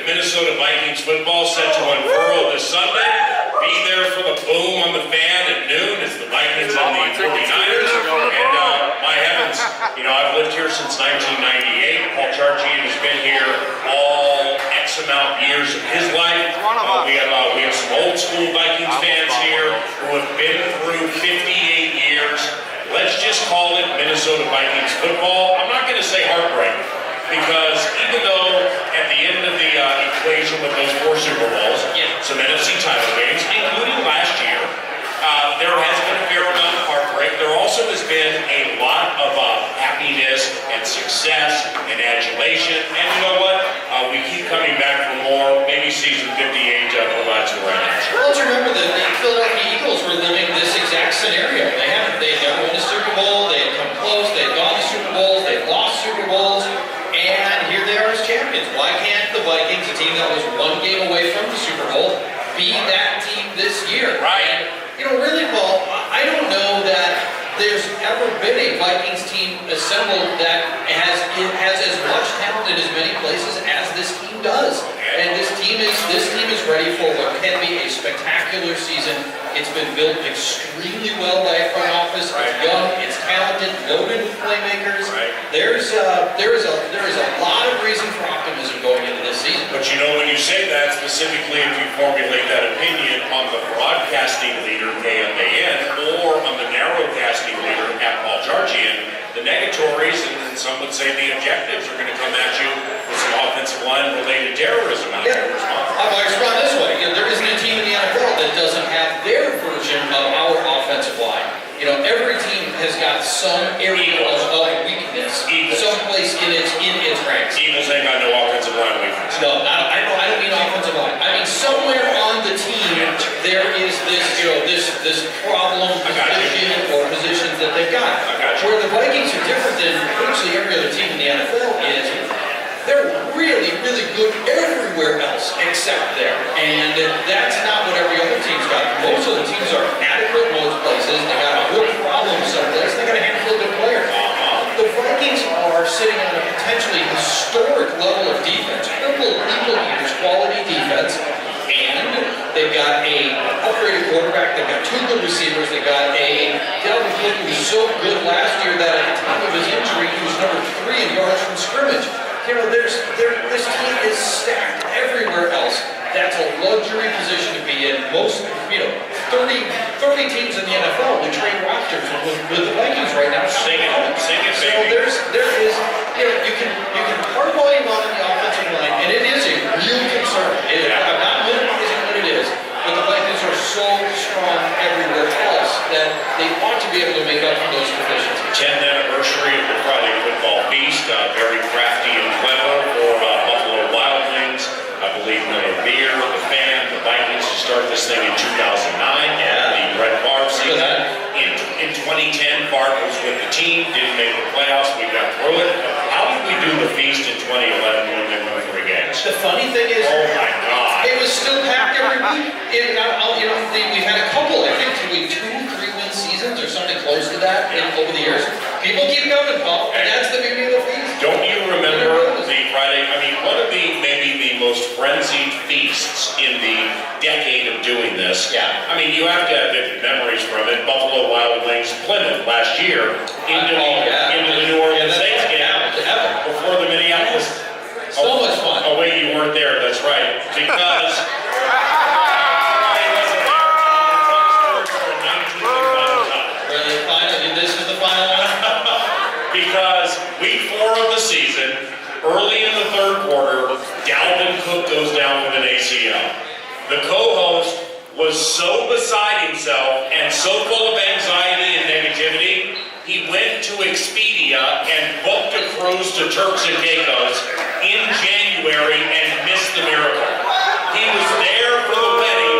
Minnesota Vikings football set to unfurl this Sunday. Be there for the boom on the fan at noon as the Vikings and the 49ers. And my heavens, I've lived here since 1998. Paul Charch has been here all X amount of years of his life. We have some old school Vikings fans here who have been through 58 years. Let's just call it Minnesota Vikings football. I'm not going to say heartbreak, because even though at the end of the equation with those 4 Super Bowls, some NFC title games, including last year, there has been a fair amount of heartbreak. There also has been a lot of happiness and success and adulation. And you know what? We keep coming back for more. Maybe season 58 provides the right answer. Well, let's remember that the Philadelphia Eagles were living this exact scenario. They had never won a Super Bowl. They had come close. They had gone to Super Bowls. They had lost Super Bowls. And here they are as champions. Why can't the Vikings, a team that was 1 game away from the Super Bowl, be that team this year? Right. And, really, Paul, I don't know that there's ever been a Vikings team assembled that has as much talent in as many places as this team does. And this team is ready for what can be a spectacular season. It's been built extremely well by a front office. It's young, it's talented, loaded with playmakers. There is a lot of reason for optimism going into this season. But when you say that, specifically if you formulate that opinion on the broadcasting leader, KMAN, or on the narrowcasting leader, at Paul Charchian, the negatories, and some would say the objectives, are going to come at you with some offensive line-related terrorism out there. I'll respond this way. There isn't a team in the NFL that doesn't have their version of our offensive line. Every team has got some area of weakness, someplace in its ranks. Eagles ain't got no offensive line weakness. No, I don't mean offensive line. I mean somewhere on the team there is this problem position or positions that they've got. Where the Vikings are different than virtually every other team in the NFL is they're really, really good everywhere else except there. And that's not what every other team's got. Most of the teams are adequate most places. They got a good problem someplace. They got a handful of good players. The Vikings are sitting on a potentially historic level of defense. Triple years quality defense. And they've got a upgraded quarterback. They've got 2 good receivers. They've got a Dalvin Cook who was so good last year that at the time of his injury, he was number 3 in yards from scrimmage. This team is stacked everywhere else. That's a luxury position to be in. Most, 30 teams in the NFL would trade rosters with the Vikings right now. Sing it, So there is, you can hard volume on the offensive line, and it is a real concern. I'm not minimizing what it is, but the Vikings are so strong everywhere else that they ought to be able to make up for those deficiencies. 10th anniversary of the Friday Football Feast, very crafty and clever for Buffalo Wild Wings. I believe Miller Beer, the fan, the Vikings to start this thing in 2009. The Brett Favre season. In 2010, Favre was with the team, didn't make the playoffs. We got through it. How did we do the Feast in 2011 when they won 3 games? The funny thing is, oh my God, it was still packed every week. We've had a couple, I think, 2 3-win seasons or something close to that over the years. People keep coming, Paul, and that's the beauty of the Feast. Don't you remember the Friday? I mean, one of maybe the most frenzied feasts in the decade of doing this. I mean, you have to have vivid memories from it. Buffalo Wild Wings, Plymouth last year into the New Orleans Saints game before the Minneapolis. So much fun. Oh wait, you weren't there. That's right, because. This is the final one? Because week 4 of the season, early in the 3rd quarter, Dalvin Cook goes down with an ACL. The co-host was so beside himself and so full of anxiety and negativity, he went to Expedia and booked a cruise to Turks and Caicos in January and missed the miracle. He was there for the wedding,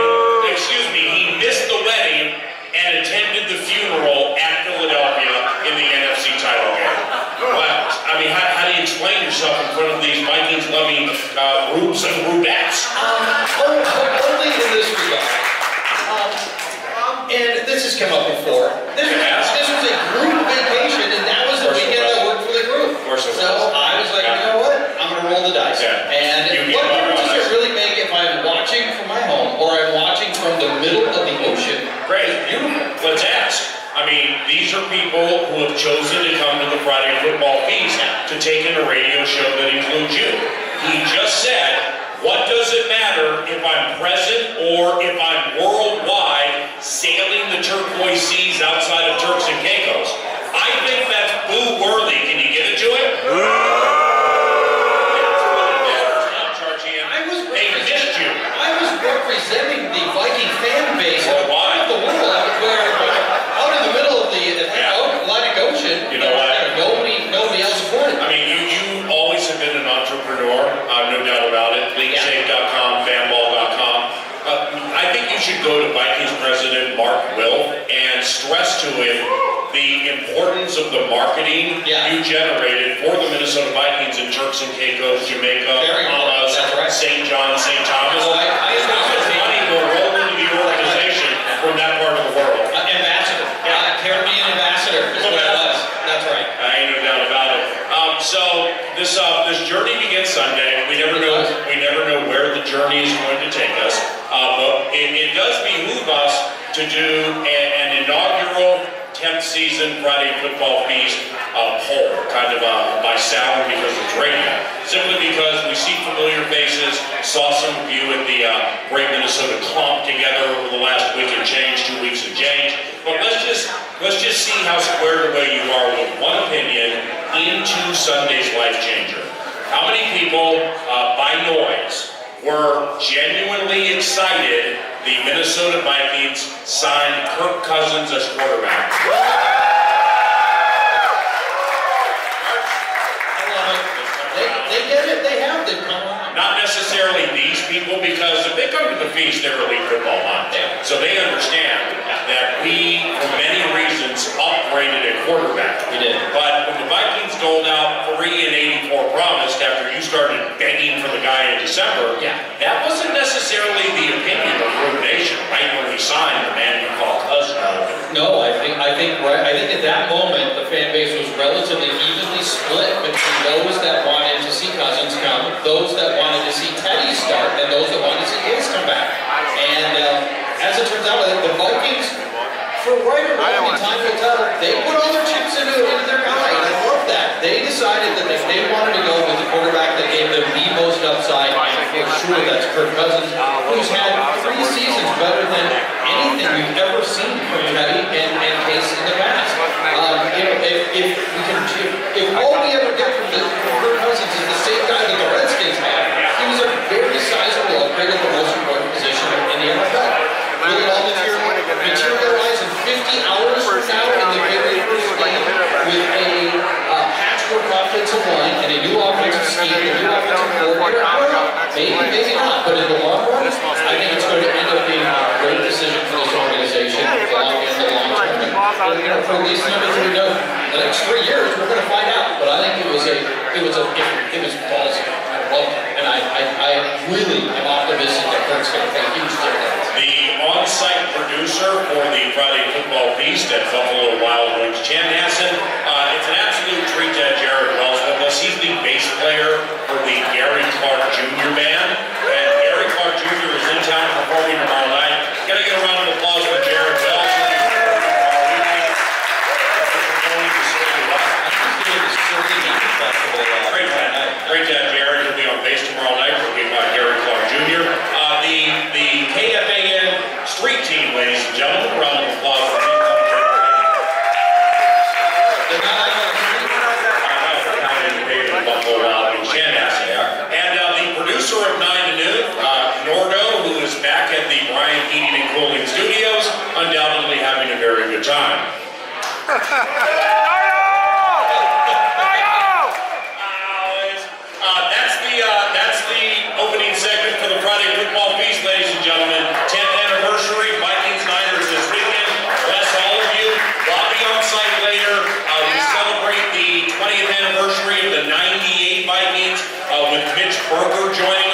he missed the wedding and attended the funeral at Philadelphia in the NFC title game. Wow. I mean, how do you explain yourself in front of these Vikings-loving rubes and rubettes? Only in this regard. And this has come up before. This was a group vacation, and that was the weekend I worked for the group. Of course it was. So I was like, you know what? I'm going to roll the dice. Yeah. And what difference is there? I mean, these are people who have chosen to come to the Friday football feast to take in a radio show that includes you. He just said, what does it matter if I'm present or if I'm worldwide sailing the turquoise seas outside of Turks and Caicos? I think that's boo-worthy. Can you give it to him? I was representing the Viking fan base of the world, where out in the middle of the Atlantic Ocean, you know what? Nobody else supported. I mean, you always have been an entrepreneur, no doubt about it. LeagueSafe.com, fanball.com. I think you should go to Vikings president Mark Wilf and stress to him the importance of the marketing you generated for the Minnesota Vikings in Turks and Caicos, Jamaica, Bahamas, St. John, St. Thomas. How much money will roll into the organization from that part of the world? Ambassador. Caribbean ambassador is what it was. That's right. I ain't no doubt about it. So this journey begins Sunday. We never know where the journey is going to take us. But it does behoove us to do an inaugural 10th season Friday football feast poll, kind of by sound because it's radio. Simply because we see familiar faces, saw some of you at the Great Minnesota Clump together over the last week and change, 2 weeks and change. But let's just see how squared away you are with one opinion into Sunday's life changer. How many people, by noise, were genuinely excited the Minnesota Vikings signed Kirk Cousins as quarterback? They get it. They have to come on. Not necessarily these people, because if they come to the feast, they're elite football minds. So they understand that we, for many reasons, upgraded a quarterback. We did. But when the Vikings doled out 3 and 84 promised after you started begging for the guy in December, that wasn't necessarily the opinion of Root Nation, right when we signed the man you call Cousins. No, I think at that moment the fan base was relatively evenly split between those that wanted to see Cousins come, those that wanted to see Teddy start, and those that wanted to see his come back. And as it turns out, the Vikings, for right or wrong, in time will tell, they put all their chips into their guy, and I love that. They decided that if they wanted to go with the quarterback that gave them the most upside, and for sure that's Kirk Cousins, who's had 3 seasons better than anything you've ever seen from Teddy and Case in the past. If all we ever get from Kirk Cousins is the same guy that the Redskins had, he was a very sizable upgrade at the most important position in the NFL. Will it all materialize in 50 hours from now in the very first game with a patchwork offensive line and a new offensive scheme, a new offensive coordinator? I don't know. Maybe not. But in the long run, I think it's going to end up being a great decision for this organization in the long term. And for at least the next 3 years, we're going to find out. But I think it was ballsy. I love it. And I really am optimistic that Kirk's going to play a huge difference. The on-site producer for the Friday football feast at Buffalo Wild Wings Canhassen. It's an absolute treat to have Jared Wells with us. He's the bass player for the Gary Clark Jr. band. And Gary Clark Jr. is in town performing tomorrow night. Can I get a round of applause for Jared Wells? Great to have Jared. He'll be on bass tomorrow night. We'll be by Gary Clark Jr. The KFAN street team, ladies and gentlemen, a round of applause for them. Buffalo Wild Wings Canhassen. And the producer of 9 to Noon, Nordo, who is back at the Brian Heating and Cooling Studios, undoubtedly having a very good time. That's the opening segment for the Friday football feast, ladies and gentlemen. 10th anniversary, Vikings Niners this weekend. Bless all of you. I'll be on site later. We celebrate the 20th anniversary of the '98 Vikings with Mitch Berger joining